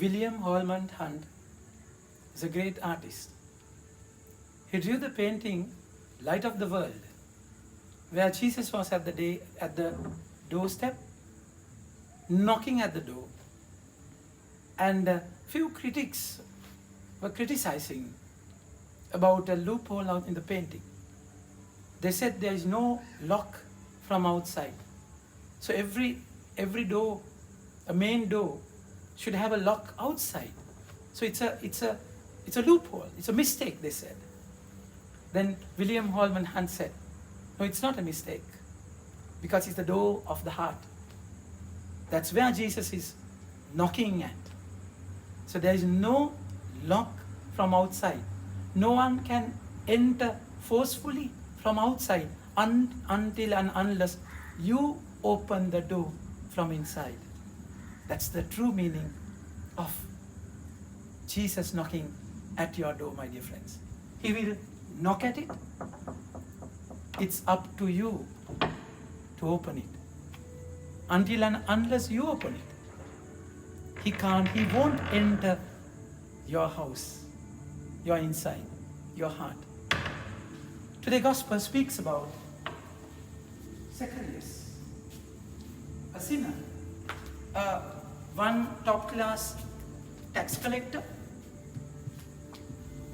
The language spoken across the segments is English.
William Holman Hunt is a great artist. He drew the painting Light of the World, where Jesus was at the doorstep, knocking at the door. And few critics were criticizing about a loophole out in the painting. They said there is no lock from outside. So every door, a main door, should have a lock outside. So it's a loophole. It's a mistake, they said. Then William Holman Hunt said, no, it's not a mistake, because it's the door of the heart. That's where Jesus is knocking at. So there is no lock from outside. No one can enter forcefully from outside until and unless you open the door from inside. That's the true meaning of Jesus knocking at your door, my dear friends. He will knock at it. It's up to you to open it. Until and unless you open it, he won't enter your house, your inside, your heart. Today Gospel speaks about Zacchaeus, a sinner, one top class tax collector,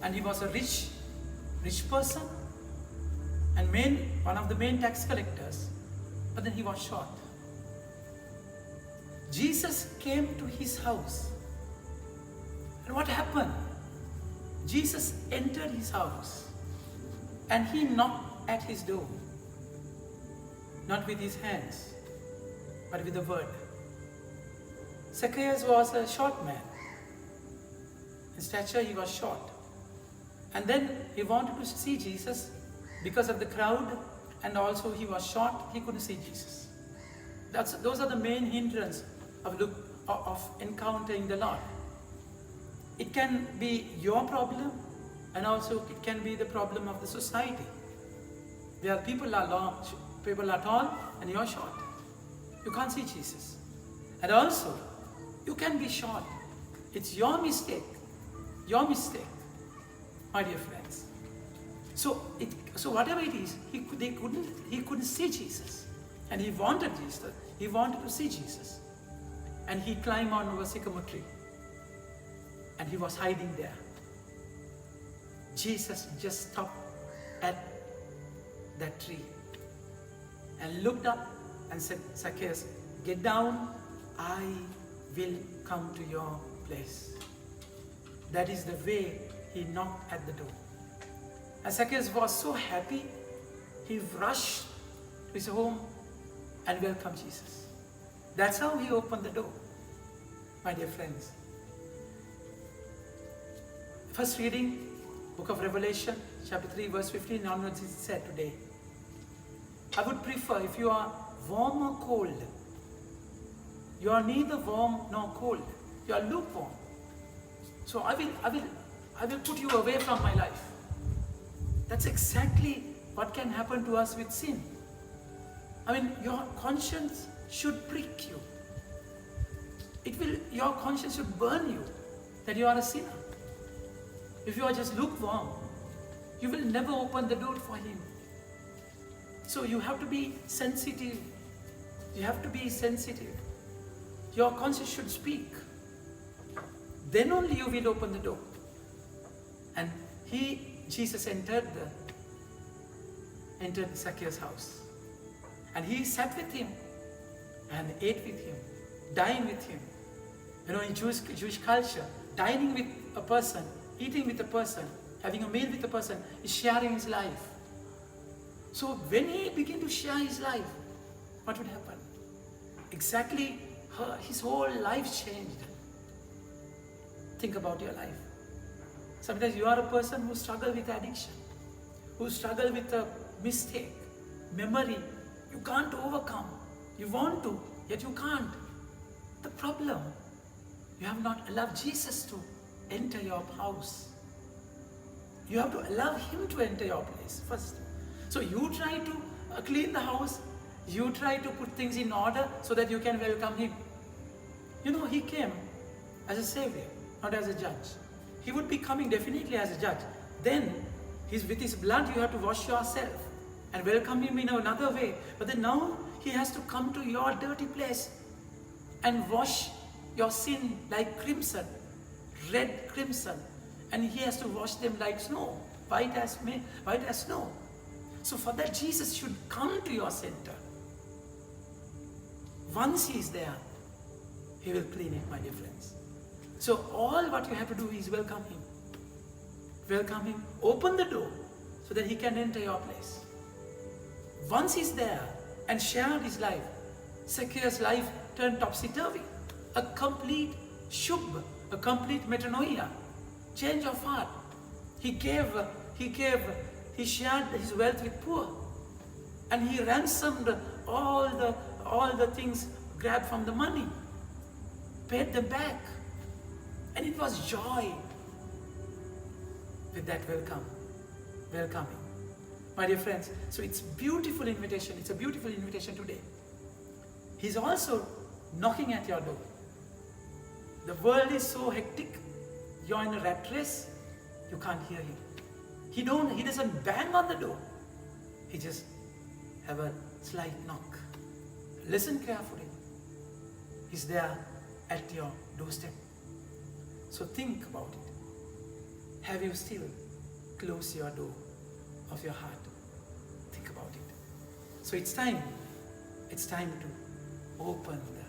and he was a rich person, and one of the main tax collectors, but then he was short. Jesus came to his house, and what happened? Jesus entered his house, and he knocked at his door, not with his hands, but with the word. Zacchaeus was a short man. In stature, he was short. And then he wanted to see Jesus because of the crowd, and also he was short, he couldn't see Jesus. Those are the main hindrance of encountering the Lord. It can be your problem, and also it can be the problem of the society, where people are tall and you're short. You can't see Jesus. And also, you can be short. It's your mistake, my dear friends. So whatever it is, he couldn't see Jesus, and he wanted Jesus. He wanted to see Jesus, and he climbed on a sycamore tree, and he was hiding there. Jesus just stopped at that tree and looked up and said, Zacchaeus, get down, I will come to your place. That is the way he knocked at the door. And Zacchaeus was so happy, he rushed to his home and welcomed Jesus. That's how he opened the door, my dear friends. First reading, book of Revelation, chapter 3, verse 15 onwards, it said today, I would prefer if you are warm or cold. You are neither warm nor cold. You are lukewarm. So I will put you away from my life. That's exactly what can happen to us with sin. I mean, your conscience should prick you. Your conscience should burn you that you are a sinner. If you are just lukewarm, you will never open the door for him. So you have to be sensitive. You have to be sensitive. Your conscience should speak. Then only you will open the door. And Jesus entered Zacchaeus' house. And he sat with him and ate with him, dined with him. You know, in Jewish culture, dining with a person, eating with a person, having a meal with a person is sharing his life. So when he began to share his life, what would happen? Exactly, his whole life changed. Think about your life. Sometimes you are a person who struggles with addiction, who struggles with a mistake, memory. You can't overcome. You want to, yet you can't. The problem, you have not allowed Jesus to enter your house. You have to allow him to enter your place first. So you try to clean the house, you try to put things in order so that you can welcome him. You know, he came as a savior, not as a judge. He would be coming definitely as a judge. Then, with his blood, you have to wash yourself and welcome him in another way. But then now, he has to come to your dirty place and wash your sin like crimson, red crimson. And he has to wash them like snow, white as snow. So for that, Jesus should come to your center. Once he is there, he will clean it, my dear friends. So all what you have to do is welcome him. Welcome him, open the door so that he can enter your place. Once he's there and shared his life, Zacchaeus' life turned topsy-turvy. A complete shubh, a complete metanoia, change of heart. He shared his wealth with poor. And he ransomed all the things grabbed from the money, paid them back. And it was joy with that welcoming. My dear friends, so it's beautiful invitation. It's a beautiful invitation today. He's also knocking at your door. The world is so hectic. You're in a rat race. You can't hear him. He doesn't bang on the door. He just have a slight knock. Listen carefully. He's there at your doorstep. So think about it. Have you still closed your door of your heart? Think about it. So it's time to open the